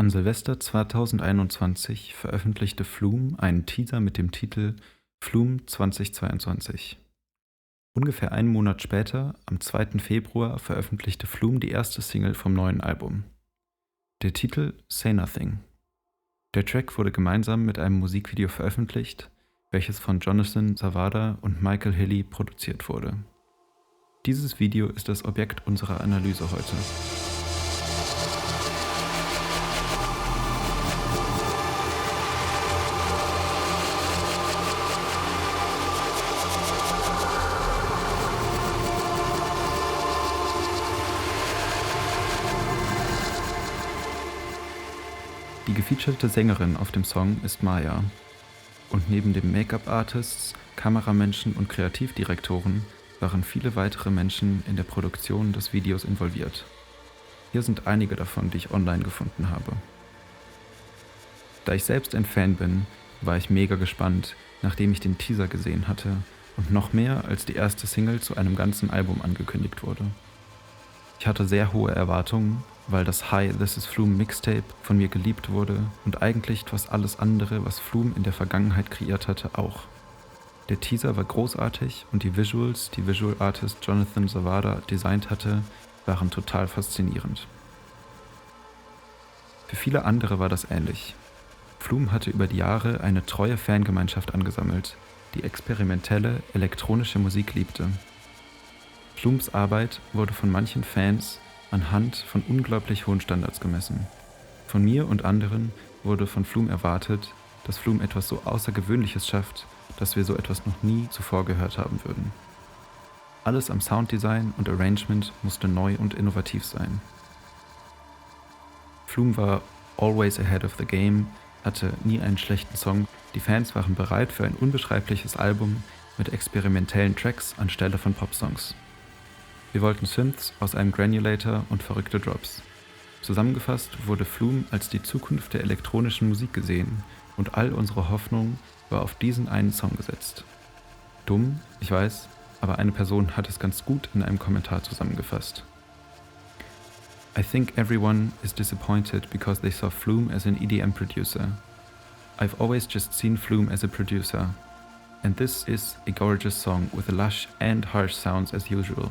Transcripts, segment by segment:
An Silvester 2021 veröffentlichte Flume einen Teaser mit dem Titel Flume 2022. Ungefähr einen Monat später, am 2. Februar, veröffentlichte Flume die erste Single vom neuen Album. Der Titel Say Nothing. Der Track wurde gemeinsam mit einem Musikvideo veröffentlicht, welches von Jonathan Zawada und Michael Hilly produziert wurde. Dieses Video ist das Objekt unserer Analyse heute. Die gefeaturete Sängerin auf dem Song ist Maya. Und neben den Make-up-Artists, Kameramenschen und Kreativdirektoren waren viele weitere Menschen in der Produktion des Videos involviert. Hier sind einige davon, die ich online gefunden habe. Da ich selbst ein Fan bin, war ich mega gespannt, nachdem ich den Teaser gesehen hatte und noch mehr, als die erste Single zu einem ganzen Album angekündigt wurde. Ich hatte sehr hohe Erwartungen, weil das Hi, This is Flume Mixtape von mir geliebt wurde und eigentlich fast alles andere, was Flume in der Vergangenheit kreiert hatte, auch. Der Teaser war großartig und die Visuals, die Visual Artist Jonathan Zawada designt hatte, waren total faszinierend. Für viele andere war das ähnlich. Flume hatte über die Jahre eine treue Fangemeinschaft angesammelt, die experimentelle, elektronische Musik liebte. Flumes Arbeit wurde von manchen Fans anhand von unglaublich hohen Standards gemessen. Von mir und anderen wurde von Flume erwartet, dass Flume etwas so Außergewöhnliches schafft, dass wir so etwas noch nie zuvor gehört haben würden. Alles am Sounddesign und Arrangement musste neu und innovativ sein. Flume war always ahead of the game, hatte nie einen schlechten Song. Die Fans waren bereit für ein unbeschreibliches Album mit experimentellen Tracks anstelle von Popsongs. Wir wollten Synths aus einem Granulator und verrückte Drops. Zusammengefasst wurde Flume als die Zukunft der elektronischen Musik gesehen und all unsere Hoffnung war auf diesen einen Song gesetzt. Dumm, ich weiß, aber eine Person hat es ganz gut in einem Kommentar zusammengefasst. I think everyone is disappointed because they saw Flume as an EDM producer. I've always just seen Flume as a producer. And this is a gorgeous song with lush and harsh sounds as usual.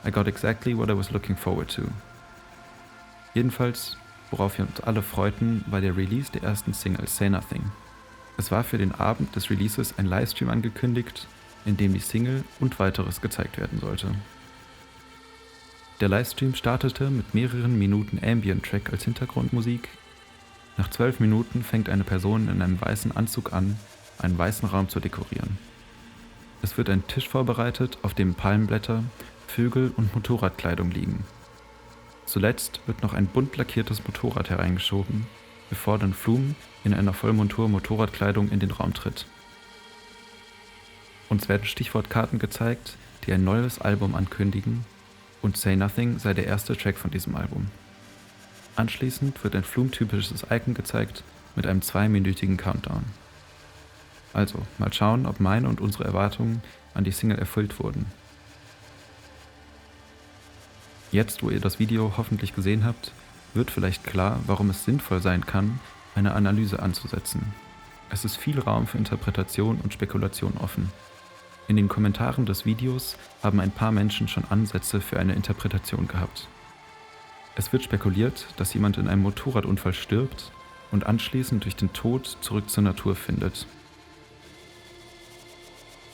I got exactly what I was looking forward to. Jedenfalls, worauf wir uns alle freuten, war der Release der ersten Single Say Nothing. Es war für den Abend des Releases ein Livestream angekündigt, in dem die Single und weiteres gezeigt werden sollte. Der Livestream startete mit mehreren Minuten Ambient-Track als Hintergrundmusik. Nach 12 Minuten fängt eine Person in einem weißen Anzug an, einen weißen Raum zu dekorieren. Es wird ein Tisch vorbereitet, auf dem Palmblätter, Vögel und Motorradkleidung liegen. Zuletzt wird noch ein bunt lackiertes Motorrad hereingeschoben, bevor dann Flume in einer Vollmontur Motorradkleidung in den Raum tritt. Uns werden Stichwortkarten gezeigt, die ein neues Album ankündigen, und Say Nothing sei der erste Track von diesem Album. Anschließend wird ein Flume-typisches Icon gezeigt mit einem 2-minütigen Countdown. Also, mal schauen, ob meine und unsere Erwartungen an die Single erfüllt wurden. Jetzt, wo ihr das Video hoffentlich gesehen habt, wird vielleicht klar, warum es sinnvoll sein kann, eine Analyse anzusetzen. Es ist viel Raum für Interpretation und Spekulation offen. In den Kommentaren des Videos haben ein paar Menschen schon Ansätze für eine Interpretation gehabt. Es wird spekuliert, dass jemand in einem Motorradunfall stirbt und anschließend durch den Tod zurück zur Natur findet.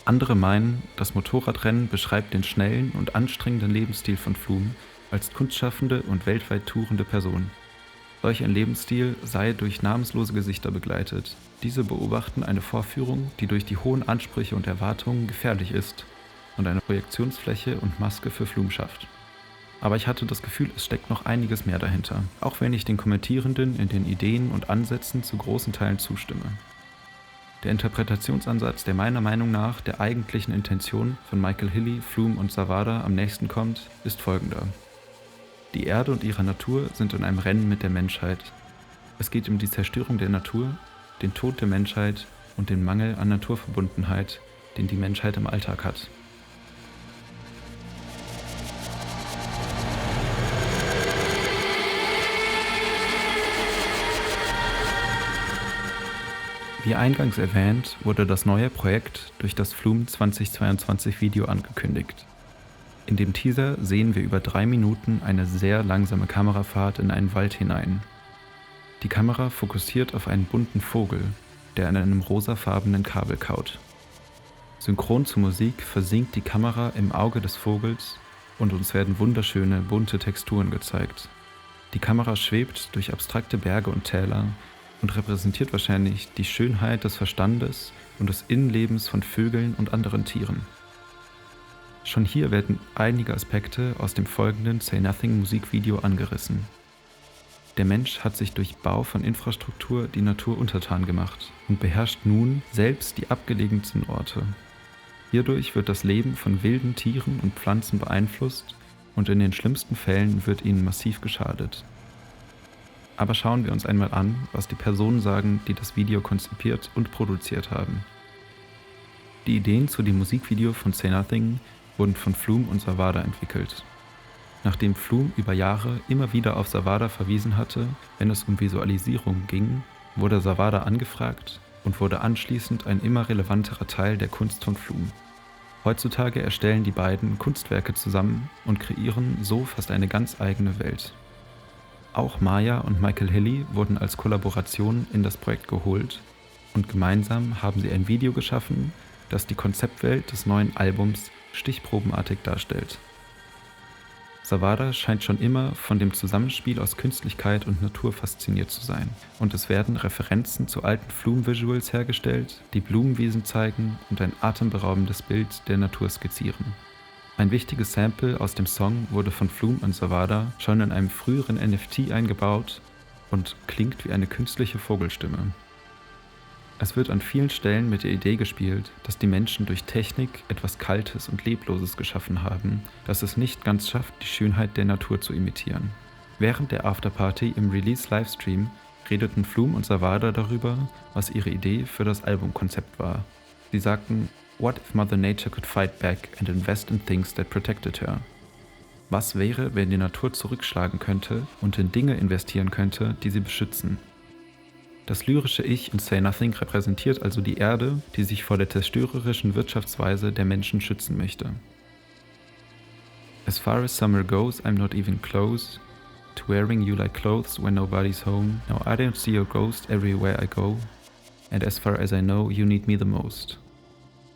Andere meinen, das Motorradrennen beschreibt den schnellen und anstrengenden Lebensstil von Flume als kunstschaffende und weltweit tourende Person. Solch ein Lebensstil sei durch namenslose Gesichter begleitet. Diese beobachten eine Vorführung, die durch die hohen Ansprüche und Erwartungen gefährlich ist und eine Projektionsfläche und Maske für Flume schafft. Aber ich hatte das Gefühl, es steckt noch einiges mehr dahinter, auch wenn ich den Kommentierenden in den Ideen und Ansätzen zu großen Teilen zustimme. Der Interpretationsansatz, der meiner Meinung nach der eigentlichen Intention von Michael Hilly, Flume und Zawada am nächsten kommt, ist folgender. Die Erde und ihre Natur sind in einem Rennen mit der Menschheit. Es geht um die Zerstörung der Natur, den Tod der Menschheit und den Mangel an Naturverbundenheit, den die Menschheit im Alltag hat. Wie eingangs erwähnt, wurde das neue Projekt durch das Flume 2022 Video angekündigt. In dem Teaser sehen wir über 3 Minuten eine sehr langsame Kamerafahrt in einen Wald hinein. Die Kamera fokussiert auf einen bunten Vogel, der an einem rosafarbenen Kabel kaut. Synchron zur Musik versinkt die Kamera im Auge des Vogels und uns werden wunderschöne, bunte Texturen gezeigt. Die Kamera schwebt durch abstrakte Berge und Täler und repräsentiert wahrscheinlich die Schönheit des Verstandes und des Innenlebens von Vögeln und anderen Tieren. Schon hier werden einige Aspekte aus dem folgenden Say Nothing Musikvideo angerissen. Der Mensch hat sich durch Bau von Infrastruktur die Natur untertan gemacht und beherrscht nun selbst die abgelegensten Orte. Hierdurch wird das Leben von wilden Tieren und Pflanzen beeinflusst und in den schlimmsten Fällen wird ihnen massiv geschadet. Aber schauen wir uns einmal an, was die Personen sagen, die das Video konzipiert und produziert haben. Die Ideen zu dem Musikvideo von Say Nothing wurden von Flume und Zavada entwickelt. Nachdem Flume über Jahre immer wieder auf Zavada verwiesen hatte, wenn es um Visualisierung ging, wurde Zavada angefragt und wurde anschließend ein immer relevanterer Teil der Kunst von Flume. Heutzutage erstellen die beiden Kunstwerke zusammen und kreieren so fast eine ganz eigene Welt. Auch Maya und Michael Hilly wurden als Kollaboration in das Projekt geholt und gemeinsam haben sie ein Video geschaffen, das die Konzeptwelt des neuen Albums stichprobenartig darstellt. Zavada scheint schon immer von dem Zusammenspiel aus Künstlichkeit und Natur fasziniert zu sein und es werden Referenzen zu alten Flume-Visuals hergestellt, die Blumenwiesen zeigen und ein atemberaubendes Bild der Natur skizzieren. Ein wichtiges Sample aus dem Song wurde von Flume und Zavada schon in einem früheren NFT eingebaut und klingt wie eine künstliche Vogelstimme. Es wird an vielen Stellen mit der Idee gespielt, dass die Menschen durch Technik etwas Kaltes und Lebloses geschaffen haben, das es nicht ganz schafft, die Schönheit der Natur zu imitieren. Während der Afterparty im Release-Livestream redeten Flume und Zavada darüber, was ihre Idee für das Albumkonzept war. Sie sagten, "What if Mother Nature could fight back and invest in things that protected her?" Was wäre, wenn die Natur zurückschlagen könnte und in Dinge investieren könnte, die sie beschützen? Das lyrische Ich in Say Nothing repräsentiert also die Erde, die sich vor der zerstörerischen Wirtschaftsweise der Menschen schützen möchte. As far as summer goes, I'm not even close to wearing you like clothes when nobody's home. Now I don't see your ghost everywhere I go. And as far as I know, you need me the most.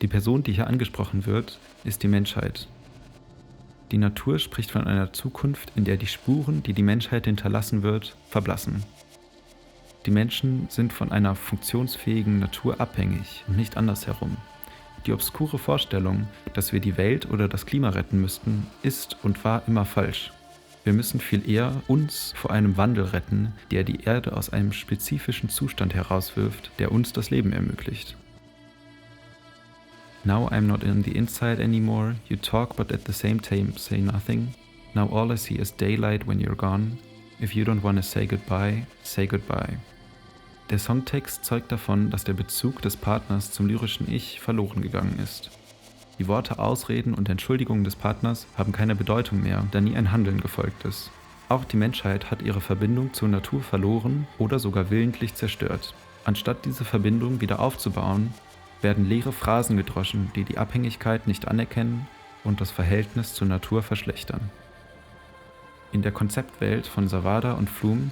Die Person, die hier angesprochen wird, ist die Menschheit. Die Natur spricht von einer Zukunft, in der die Spuren, die die Menschheit hinterlassen wird, verblassen. Die Menschen sind von einer funktionsfähigen Natur abhängig und nicht andersherum. Die obskure Vorstellung, dass wir die Welt oder das Klima retten müssten, ist und war immer falsch. Wir müssen viel eher uns vor einem Wandel retten, der die Erde aus einem spezifischen Zustand herauswirft, der uns das Leben ermöglicht. Now I'm not in the inside anymore, you talk but at the same time say nothing. Now all I see is daylight when you're gone. If you don't wanna say goodbye, say goodbye. Der Songtext zeugt davon, dass der Bezug des Partners zum lyrischen Ich verloren gegangen ist. Die Worte Ausreden und Entschuldigungen des Partners haben keine Bedeutung mehr, da nie ein Handeln gefolgt ist. Auch die Menschheit hat ihre Verbindung zur Natur verloren oder sogar willentlich zerstört. Anstatt diese Verbindung wieder aufzubauen, werden leere Phrasen gedroschen, die die Abhängigkeit nicht anerkennen und das Verhältnis zur Natur verschlechtern. In der Konzeptwelt von Zavada und Flume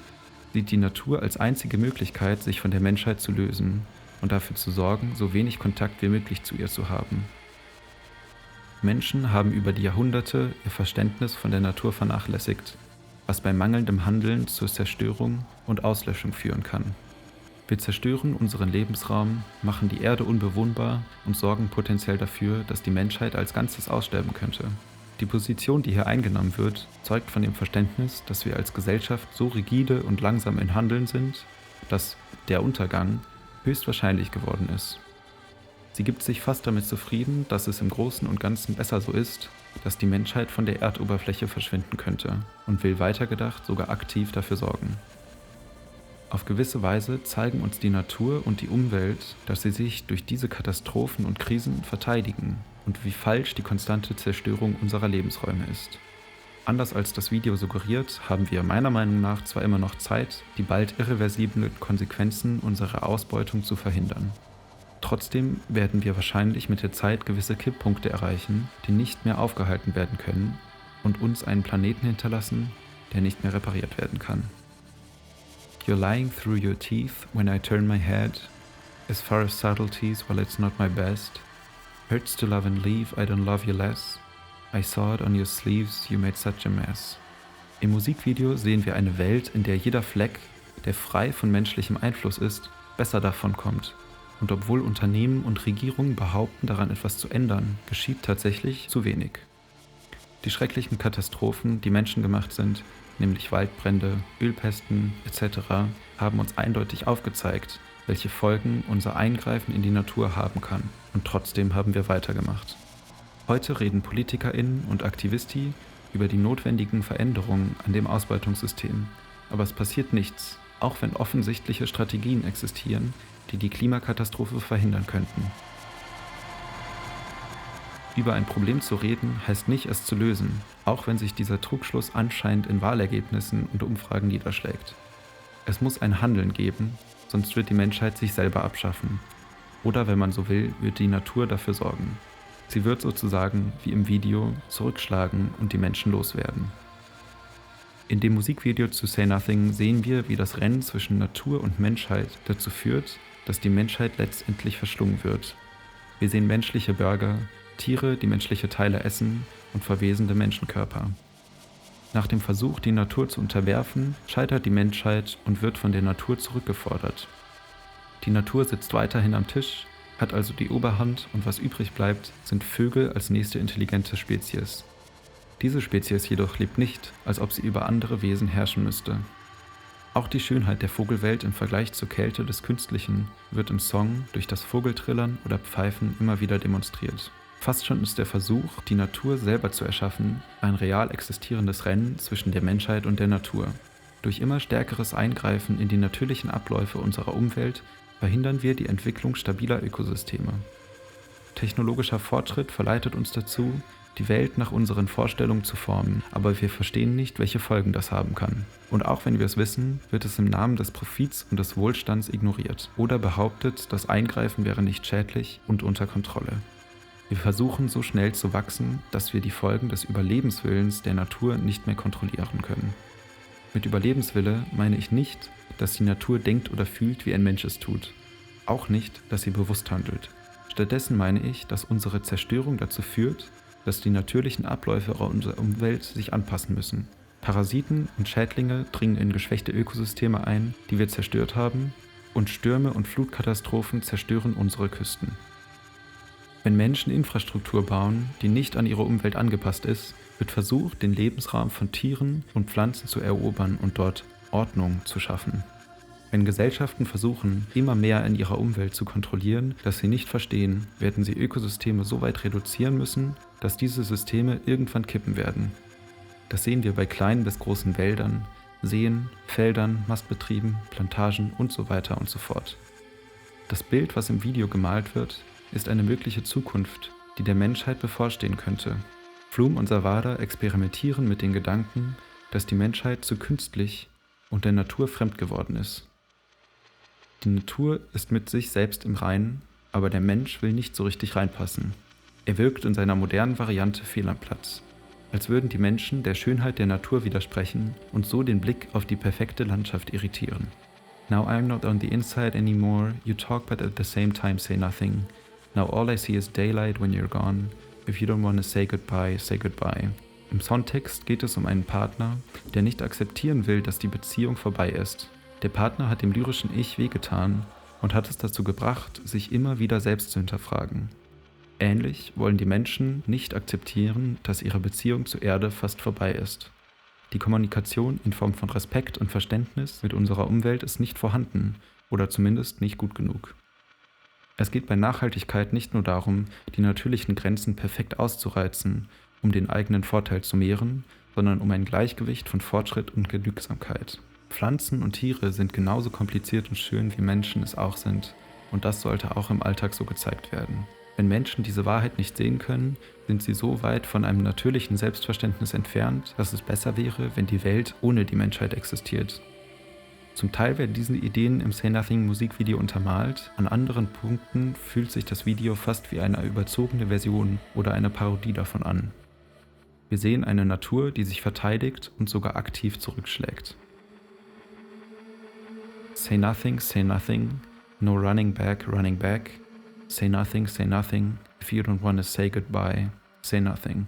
sieht die Natur als einzige Möglichkeit, sich von der Menschheit zu lösen und dafür zu sorgen, so wenig Kontakt wie möglich zu ihr zu haben. Menschen haben über die Jahrhunderte ihr Verständnis von der Natur vernachlässigt, was bei mangelndem Handeln zur Zerstörung und Auslöschung führen kann. Wir zerstören unseren Lebensraum, machen die Erde unbewohnbar und sorgen potenziell dafür, dass die Menschheit als Ganzes aussterben könnte. Die Position, die hier eingenommen wird, zeugt von dem Verständnis, dass wir als Gesellschaft so rigide und langsam im Handeln sind, dass der Untergang höchstwahrscheinlich geworden ist. Sie gibt sich fast damit zufrieden, dass es im Großen und Ganzen besser so ist, dass die Menschheit von der Erdoberfläche verschwinden könnte und will weitergedacht sogar aktiv dafür sorgen. Auf gewisse Weise zeigen uns die Natur und die Umwelt, dass sie sich durch diese Katastrophen und Krisen verteidigen und wie falsch die konstante Zerstörung unserer Lebensräume ist. Anders als das Video suggeriert, haben wir meiner Meinung nach zwar immer noch Zeit, die bald irreversiblen Konsequenzen unserer Ausbeutung zu verhindern. Trotzdem werden wir wahrscheinlich mit der Zeit gewisse Kipppunkte erreichen, die nicht mehr aufgehalten werden können und uns einen Planeten hinterlassen, der nicht mehr repariert werden kann. You're lying through your teeth when I turn my head, as far as subtleties, well it's not my best. Hurts to love and leave, I don't love you less. I saw it on your sleeves, you made such a mess. Im Musikvideo sehen wir eine Welt, in der jeder Fleck, der frei von menschlichem Einfluss ist, besser davon kommt. Und obwohl Unternehmen und Regierungen behaupten, daran etwas zu ändern, geschieht tatsächlich zu wenig. Die schrecklichen Katastrophen, die menschengemacht sind, nämlich Waldbrände, Ölpesten etc., haben uns eindeutig aufgezeigt, welche Folgen unser Eingreifen in die Natur haben kann. Und trotzdem haben wir weitergemacht. Heute reden PolitikerInnen und Aktivisti über die notwendigen Veränderungen an dem Ausbeutungssystem. Aber es passiert nichts, auch wenn offensichtliche Strategien existieren, die die Klimakatastrophe verhindern könnten. Über ein Problem zu reden, heißt nicht, es zu lösen, auch wenn sich dieser Trugschluss anscheinend in Wahlergebnissen und Umfragen niederschlägt. Es muss ein Handeln geben, sonst wird die Menschheit sich selber abschaffen. Oder wenn man so will, wird die Natur dafür sorgen. Sie wird sozusagen, wie im Video, zurückschlagen und die Menschen loswerden. In dem Musikvideo zu Say Nothing sehen wir, wie das Rennen zwischen Natur und Menschheit dazu führt, dass die Menschheit letztendlich verschlungen wird. Wir sehen menschliche Burger, Tiere, die menschliche Teile essen und verwesende Menschenkörper. Nach dem Versuch, die Natur zu unterwerfen, scheitert die Menschheit und wird von der Natur zurückgefordert. Die Natur sitzt weiterhin am Tisch, hat also die Oberhand und was übrig bleibt, sind Vögel als nächste intelligente Spezies. Diese Spezies jedoch lebt nicht, als ob sie über andere Wesen herrschen müsste. Auch die Schönheit der Vogelwelt im Vergleich zur Kälte des Künstlichen wird im Song durch das Vogeltrillern oder Pfeifen immer wieder demonstriert. Fast schon ist der Versuch, die Natur selber zu erschaffen, ein real existierendes Rennen zwischen der Menschheit und der Natur. Durch immer stärkeres Eingreifen in die natürlichen Abläufe unserer Umwelt verhindern wir die Entwicklung stabiler Ökosysteme. Technologischer Fortschritt verleitet uns dazu, die Welt nach unseren Vorstellungen zu formen, aber wir verstehen nicht, welche Folgen das haben kann. Und auch wenn wir es wissen, wird es im Namen des Profits und des Wohlstands ignoriert oder behauptet, das Eingreifen wäre nicht schädlich und unter Kontrolle. Wir versuchen so schnell zu wachsen, dass wir die Folgen des Überlebenswillens der Natur nicht mehr kontrollieren können. Mit Überlebenswille meine ich nicht, dass die Natur denkt oder fühlt, wie ein Mensch es tut. Auch nicht, dass sie bewusst handelt. Stattdessen meine ich, dass unsere Zerstörung dazu führt, dass die natürlichen Abläufe unserer Umwelt sich anpassen müssen. Parasiten und Schädlinge dringen in geschwächte Ökosysteme ein, die wir zerstört haben, und Stürme und Flutkatastrophen zerstören unsere Küsten. Wenn Menschen Infrastruktur bauen, die nicht an ihre Umwelt angepasst ist, wird versucht, den Lebensraum von Tieren und Pflanzen zu erobern und dort Ordnung zu schaffen. Wenn Gesellschaften versuchen, immer mehr in ihrer Umwelt zu kontrollieren, dass sie nicht verstehen, werden sie Ökosysteme so weit reduzieren müssen, dass diese Systeme irgendwann kippen werden. Das sehen wir bei kleinen bis großen Wäldern, Seen, Feldern, Mastbetrieben, Plantagen und so weiter und so fort. Das Bild, was im Video gemalt wird, ist eine mögliche Zukunft, die der Menschheit bevorstehen könnte. Flume und Savada experimentieren mit den Gedanken, dass die Menschheit zu künstlich und der Natur fremd geworden ist. Die Natur ist mit sich selbst im Reinen, aber der Mensch will nicht so richtig reinpassen. Er wirkt in seiner modernen Variante fehl am Platz, als würden die Menschen der Schönheit der Natur widersprechen und so den Blick auf die perfekte Landschaft irritieren. Now I'm not on the inside anymore, you talk but at the same time say nothing. Now all I see is daylight when you're gone. If you don't want to say goodbye, say goodbye. Im Songtext geht es um einen Partner, der nicht akzeptieren will, dass die Beziehung vorbei ist. Der Partner hat dem lyrischen Ich wehgetan und hat es dazu gebracht, sich immer wieder selbst zu hinterfragen. Ähnlich wollen die Menschen nicht akzeptieren, dass ihre Beziehung zur Erde fast vorbei ist. Die Kommunikation in Form von Respekt und Verständnis mit unserer Umwelt ist nicht vorhanden oder zumindest nicht gut genug. Es geht bei Nachhaltigkeit nicht nur darum, die natürlichen Grenzen perfekt auszureizen, um den eigenen Vorteil zu mehren, sondern um ein Gleichgewicht von Fortschritt und Genügsamkeit. Pflanzen und Tiere sind genauso kompliziert und schön, wie Menschen es auch sind, und das sollte auch im Alltag so gezeigt werden. Wenn Menschen diese Wahrheit nicht sehen können, sind sie so weit von einem natürlichen Selbstverständnis entfernt, dass es besser wäre, wenn die Welt ohne die Menschheit existiert. Zum Teil werden diese Ideen im Say Nothing Musikvideo untermalt, an anderen Punkten fühlt sich das Video fast wie eine überzogene Version oder eine Parodie davon an. Wir sehen eine Natur, die sich verteidigt und sogar aktiv zurückschlägt. Say nothing, no running back, say nothing, if you don't wanna say goodbye, say nothing.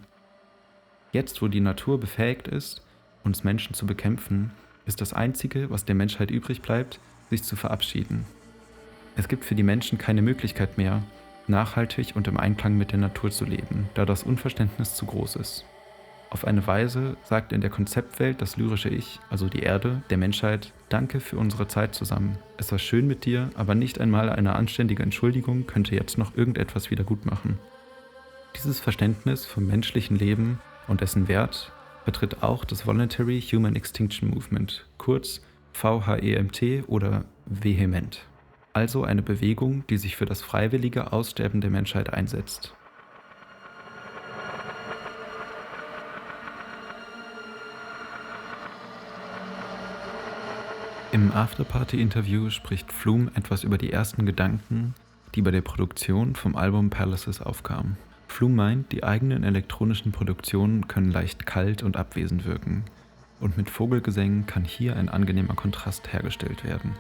Jetzt, wo die Natur befähigt ist, uns Menschen zu bekämpfen, ist das Einzige, was der Menschheit übrig bleibt, sich zu verabschieden. Es gibt für die Menschen keine Möglichkeit mehr, nachhaltig und im Einklang mit der Natur zu leben, da das Unverständnis zu groß ist. Auf eine Weise sagt in der Konzeptwelt das lyrische Ich, also die Erde, der Menschheit, danke für unsere Zeit zusammen. Es war schön mit dir, aber nicht einmal eine anständige Entschuldigung könnte jetzt noch irgendetwas wieder gut machen. Dieses Verständnis vom menschlichen Leben und dessen Wert vertritt auch das Voluntary Human Extinction Movement, kurz VHEMT oder Vehement. Also eine Bewegung, die sich für das freiwillige Aussterben der Menschheit einsetzt. Im Afterparty-Interview spricht Flume etwas über die ersten Gedanken, die bei der Produktion vom Album Palaces aufkamen. Flume meint, die eigenen elektronischen Produktionen können leicht kalt und abwesend wirken und mit Vogelgesängen kann hier ein angenehmer Kontrast hergestellt werden.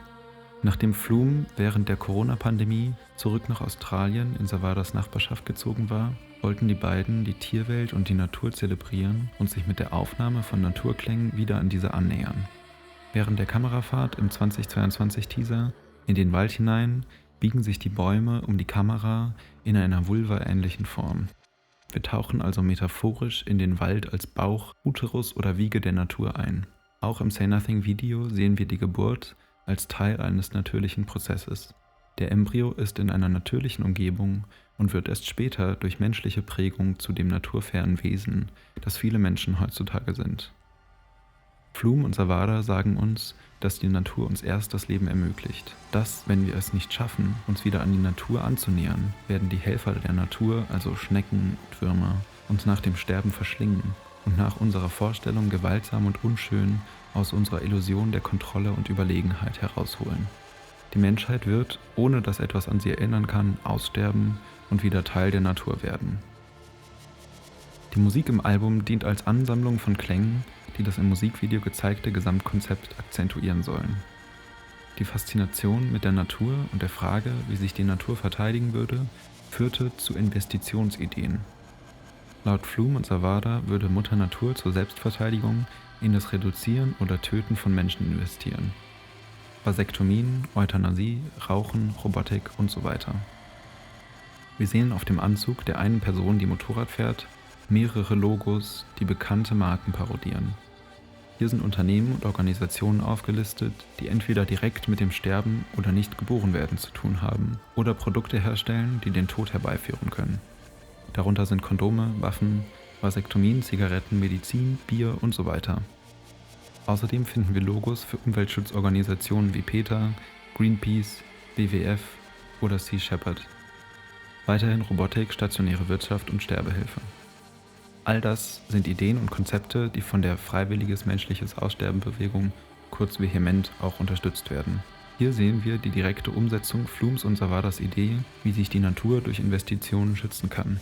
Nachdem Flume während der Corona-Pandemie zurück nach Australien in Savadas Nachbarschaft gezogen war, wollten die beiden die Tierwelt und die Natur zelebrieren und sich mit der Aufnahme von Naturklängen wieder an diese annähern. Während der Kamerafahrt im 2022-Teaser in den Wald hinein biegen sich die Bäume um die Kamera in einer Vulva-ähnlichen Form. Wir tauchen also metaphorisch in den Wald als Bauch, Uterus oder Wiege der Natur ein. Auch im Say Nothing Video sehen wir die Geburt als Teil eines natürlichen Prozesses. Der Embryo ist in einer natürlichen Umgebung und wird erst später durch menschliche Prägung zu dem naturfernen Wesen, das viele Menschen heutzutage sind. Flume und Savada sagen uns, dass die Natur uns erst das Leben ermöglicht. Dass, wenn wir es nicht schaffen, uns wieder an die Natur anzunähern, werden die Helfer der Natur, also Schnecken und Würmer, uns nach dem Sterben verschlingen und nach unserer Vorstellung gewaltsam und unschön aus unserer Illusion der Kontrolle und Überlegenheit herausholen. Die Menschheit wird, ohne dass etwas an sie erinnern kann, aussterben und wieder Teil der Natur werden. Die Musik im Album dient als Ansammlung von Klängen, die das im Musikvideo gezeigte Gesamtkonzept akzentuieren sollen. Die Faszination mit der Natur und der Frage, wie sich die Natur verteidigen würde, führte zu Investitionsideen. Laut Flume und Savada würde Mutter Natur zur Selbstverteidigung in das Reduzieren oder Töten von Menschen investieren. Vasektomien, Euthanasie, Rauchen, Robotik und so weiter. Wir sehen auf dem Anzug der einen Person, die Motorrad fährt, mehrere Logos, die bekannte Marken parodieren. Hier sind Unternehmen und Organisationen aufgelistet, die entweder direkt mit dem Sterben oder nicht geboren werden zu tun haben oder Produkte herstellen, die den Tod herbeiführen können. Darunter sind Kondome, Waffen, Vasektomien, Zigaretten, Medizin, Bier und so weiter. Außerdem finden wir Logos für Umweltschutzorganisationen wie PETA, Greenpeace, WWF oder Sea Shepherd. Weiterhin Robotik, stationäre Wirtschaft und Sterbehilfe. All das sind Ideen und Konzepte, die von der Freiwilliges Menschliches Aussterben-Bewegung, kurz Vehement, auch unterstützt werden. Hier sehen wir die direkte Umsetzung Flumes und Savadas Idee, wie sich die Natur durch Investitionen schützen kann.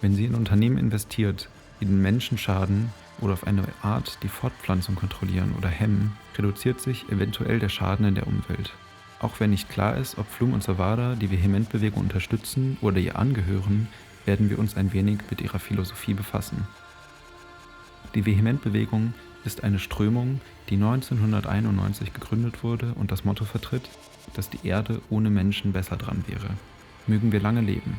Wenn sie in Unternehmen investiert, die den Menschen schaden oder auf eine Art die Fortpflanzung kontrollieren oder hemmen, reduziert sich eventuell der Schaden in der Umwelt. Auch wenn nicht klar ist, ob Flume und Savada die Vehement-Bewegung unterstützen oder ihr angehören, werden wir uns ein wenig mit ihrer Philosophie befassen. Die Vehement-Bewegung ist eine Strömung, die 1991 gegründet wurde und das Motto vertritt, dass die Erde ohne Menschen besser dran wäre. Mögen wir lange leben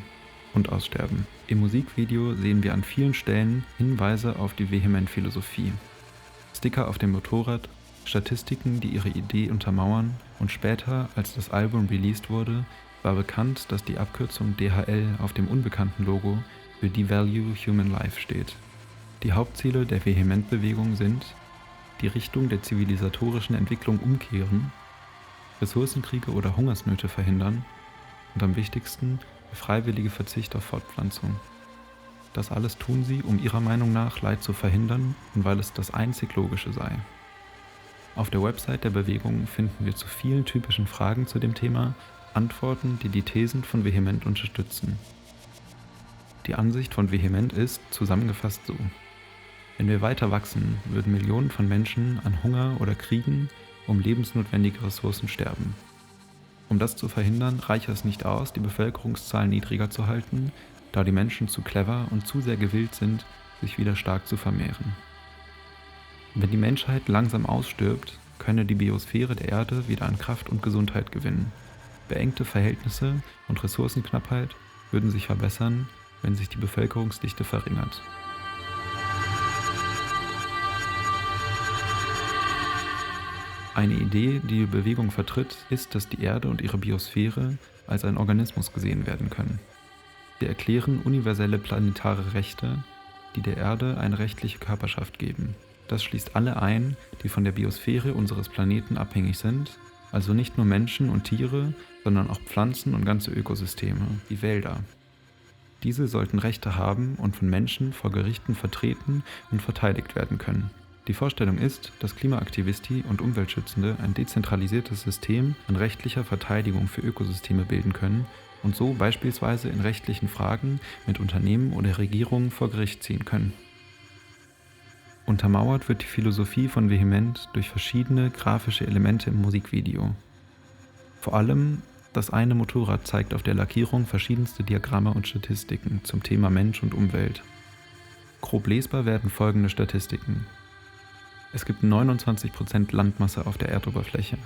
und aussterben. Im Musikvideo sehen wir an vielen Stellen Hinweise auf die Vehement-Philosophie. Sticker auf dem Motorrad, Statistiken, die ihre Idee untermauern und später, als das Album released wurde, war bekannt, dass die Abkürzung DHL auf dem unbekannten Logo für Devalue Human Life steht. Die Hauptziele der Vehement-Bewegung sind: die Richtung der zivilisatorischen Entwicklung umkehren, Ressourcenkriege oder Hungersnöte verhindern und am wichtigsten der freiwillige Verzicht auf Fortpflanzung. Das alles tun sie, um ihrer Meinung nach Leid zu verhindern und weil es das einzig Logische sei. Auf der Website der Bewegung finden wir zu vielen typischen Fragen zu dem Thema Antworten, die die Thesen von Vehement unterstützen. Die Ansicht von Vehement ist, zusammengefasst so: Wenn wir weiter wachsen, würden Millionen von Menschen an Hunger oder Kriegen um lebensnotwendige Ressourcen sterben. Um das zu verhindern, reiche es nicht aus, die Bevölkerungszahl niedriger zu halten, da die Menschen zu clever und zu sehr gewillt sind, sich wieder stark zu vermehren. Wenn die Menschheit langsam ausstirbt, könne die Biosphäre der Erde wieder an Kraft und Gesundheit gewinnen. Beengte Verhältnisse und Ressourcenknappheit würden sich verbessern, wenn sich die Bevölkerungsdichte verringert. Eine Idee, die die Bewegung vertritt, ist, dass die Erde und ihre Biosphäre als ein Organismus gesehen werden können. Wir erklären universelle planetare Rechte, die der Erde eine rechtliche Körperschaft geben. Das schließt alle ein, die von der Biosphäre unseres Planeten abhängig sind, also nicht nur Menschen und Tiere, sondern auch Pflanzen und ganze Ökosysteme, wie Wälder. Diese sollten Rechte haben und von Menschen vor Gerichten vertreten und verteidigt werden können. Die Vorstellung ist, dass Klimaaktivisti und Umweltschützende ein dezentralisiertes System an rechtlicher Verteidigung für Ökosysteme bilden können und so beispielsweise in rechtlichen Fragen mit Unternehmen oder Regierungen vor Gericht ziehen können. Untermauert wird die Philosophie von Vehement durch verschiedene grafische Elemente im Musikvideo. Vor allem das eine Motorrad zeigt auf der Lackierung verschiedenste Diagramme und Statistiken zum Thema Mensch und Umwelt. Grob lesbar werden folgende Statistiken. Es gibt 29% Landmasse auf der Erdoberfläche.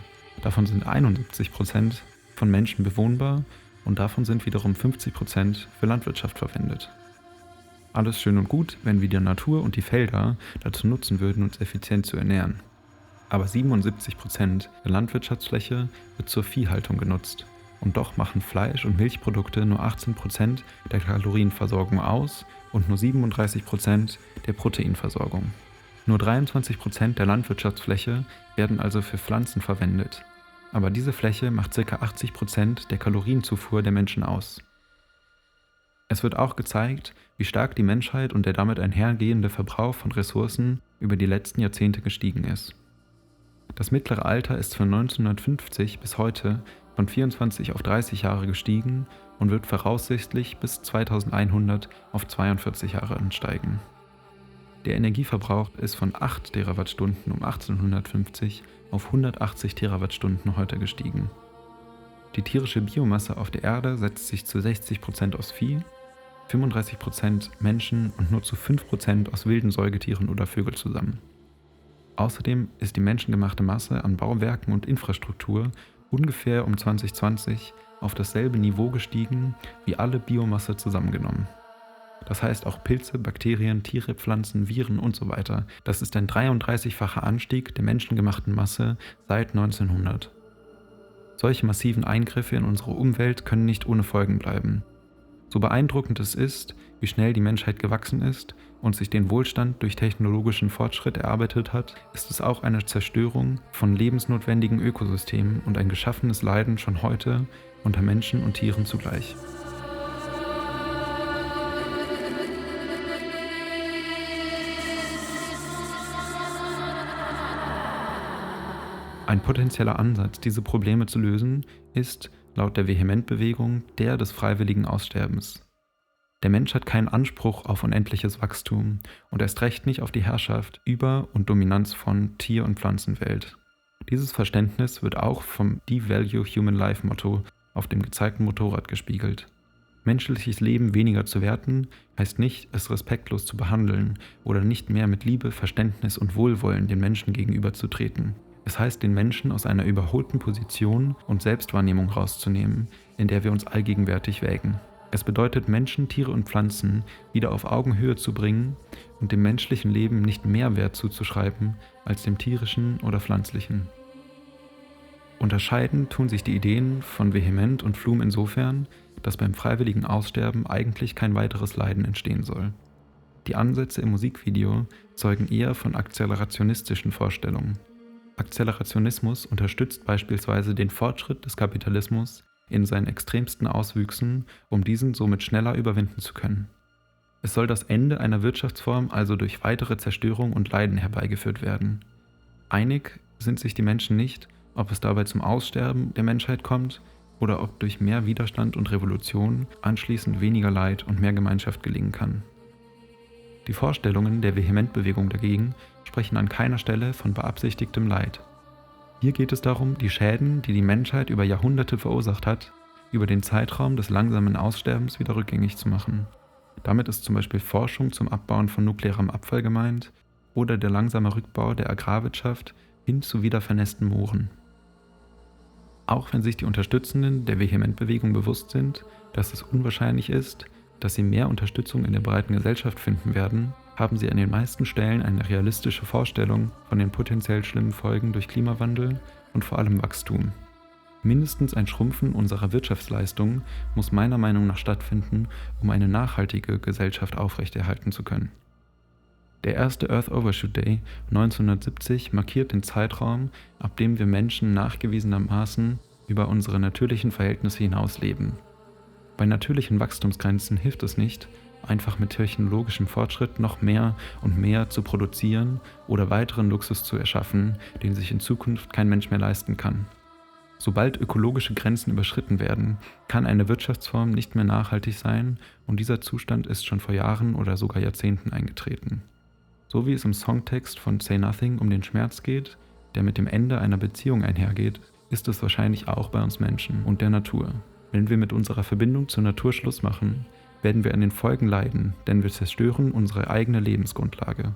Davon sind 71% von Menschen bewohnbar und davon sind wiederum 50% für Landwirtschaft verwendet. Alles schön und gut, wenn wir die Natur und die Felder dazu nutzen würden, uns effizient zu ernähren. Aber 77% der Landwirtschaftsfläche wird zur Viehhaltung genutzt. Und doch machen Fleisch- und Milchprodukte nur 18% der Kalorienversorgung aus und nur 37% der Proteinversorgung. Nur 23% der Landwirtschaftsfläche werden also für Pflanzen verwendet. Aber diese Fläche macht ca. 80% der Kalorienzufuhr der Menschen aus. Es wird auch gezeigt, wie stark die Menschheit und der damit einhergehende Verbrauch von Ressourcen über die letzten Jahrzehnte gestiegen ist. Das mittlere Alter ist von 1950 bis heute von 24 auf 30 Jahre gestiegen und wird voraussichtlich bis 2100 auf 42 Jahre ansteigen. Der Energieverbrauch ist von 8 Terawattstunden um 1850 auf 180 Terawattstunden heute gestiegen. Die tierische Biomasse auf der Erde setzt sich zu 60% aus Vieh, 35% Menschen und nur zu 5% aus wilden Säugetieren oder Vögeln zusammen. Außerdem ist die menschengemachte Masse an Bauwerken und Infrastruktur ungefähr um 2020 auf dasselbe Niveau gestiegen wie alle Biomasse zusammengenommen. Das heißt auch Pilze, Bakterien, Tiere, Pflanzen, Viren und so weiter. Das ist ein 33-facher Anstieg der menschengemachten Masse seit 1900. Solche massiven Eingriffe in unsere Umwelt können nicht ohne Folgen bleiben. So beeindruckend es ist, wie schnell die Menschheit gewachsen ist und sich den Wohlstand durch technologischen Fortschritt erarbeitet hat, ist es auch eine Zerstörung von lebensnotwendigen Ökosystemen und ein geschaffenes Leiden schon heute unter Menschen und Tieren zugleich. Ein potenzieller Ansatz, diese Probleme zu lösen, ist, laut der Vehement-Bewegung, der des freiwilligen Aussterbens. Der Mensch hat keinen Anspruch auf unendliches Wachstum und erst recht nicht auf die Herrschaft über und Dominanz von Tier- und Pflanzenwelt. Dieses Verständnis wird auch vom Devalue Human Life Motto auf dem gezeigten Motorrad gespiegelt. Menschliches Leben weniger zu werten, heißt nicht, es respektlos zu behandeln oder nicht mehr mit Liebe, Verständnis und Wohlwollen den Menschen gegenüberzutreten. Es heißt, den Menschen aus einer überholten Position und Selbstwahrnehmung rauszunehmen, in der wir uns allgegenwärtig wägen. Es bedeutet, Menschen, Tiere und Pflanzen wieder auf Augenhöhe zu bringen und dem menschlichen Leben nicht mehr Wert zuzuschreiben als dem tierischen oder pflanzlichen. Unterscheiden tun sich die Ideen von Vehement und Flume insofern, dass beim freiwilligen Aussterben eigentlich kein weiteres Leiden entstehen soll. Die Ansätze im Musikvideo zeugen eher von akzelerationistischen Vorstellungen. Akzelerationismus unterstützt beispielsweise den Fortschritt des Kapitalismus, in seinen extremsten Auswüchsen, um diesen somit schneller überwinden zu können. Es soll das Ende einer Wirtschaftsform also durch weitere Zerstörung und Leiden herbeigeführt werden. Einig sind sich die Menschen nicht, ob es dabei zum Aussterben der Menschheit kommt oder ob durch mehr Widerstand und Revolution anschließend weniger Leid und mehr Gemeinschaft gelingen kann. Die Vorstellungen der Vehementbewegung dagegen sprechen an keiner Stelle von beabsichtigtem Leid. Hier geht es darum, die Schäden, die die Menschheit über Jahrhunderte verursacht hat, über den Zeitraum des langsamen Aussterbens wieder rückgängig zu machen. Damit ist zum Beispiel Forschung zum Abbauen von nuklearem Abfall gemeint oder der langsame Rückbau der Agrarwirtschaft hin zu wieder vernässten Mooren. Auch wenn sich die Unterstützenden der Vehementbewegung bewusst sind, dass es unwahrscheinlich ist, dass sie mehr Unterstützung in der breiten Gesellschaft finden werden, haben sie an den meisten Stellen eine realistische Vorstellung von den potenziell schlimmen Folgen durch Klimawandel und vor allem Wachstum. Mindestens ein Schrumpfen unserer Wirtschaftsleistung muss meiner Meinung nach stattfinden, um eine nachhaltige Gesellschaft aufrechterhalten zu können. Der erste Earth Overshoot Day 1970 markiert den Zeitraum, ab dem wir Menschen nachgewiesenermaßen über unsere natürlichen Verhältnisse hinaus leben. Bei natürlichen Wachstumsgrenzen hilft es nicht, einfach mit technologischem Fortschritt noch mehr und mehr zu produzieren oder weiteren Luxus zu erschaffen, den sich in Zukunft kein Mensch mehr leisten kann. Sobald ökologische Grenzen überschritten werden, kann eine Wirtschaftsform nicht mehr nachhaltig sein und dieser Zustand ist schon vor Jahren oder sogar Jahrzehnten eingetreten. So wie es im Songtext von Say Nothing um den Schmerz geht, der mit dem Ende einer Beziehung einhergeht, ist es wahrscheinlich auch bei uns Menschen und der Natur. Wenn wir mit unserer Verbindung zur Natur Schluss machen, werden wir an den Folgen leiden, denn wir zerstören unsere eigene Lebensgrundlage.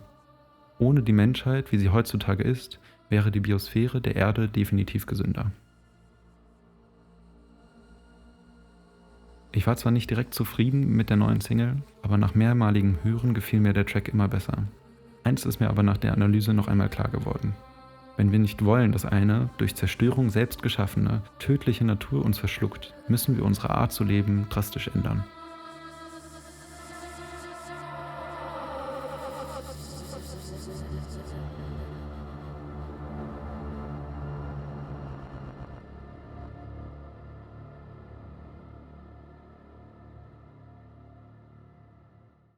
Ohne die Menschheit, wie sie heutzutage ist, wäre die Biosphäre der Erde definitiv gesünder. Ich war zwar nicht direkt zufrieden mit der neuen Single, aber nach mehrmaligem Hören gefiel mir der Track immer besser. Eins ist mir aber nach der Analyse noch einmal klar geworden. Wenn wir nicht wollen, dass eine durch Zerstörung selbst geschaffene, tödliche Natur uns verschluckt, müssen wir unsere Art zu leben drastisch ändern.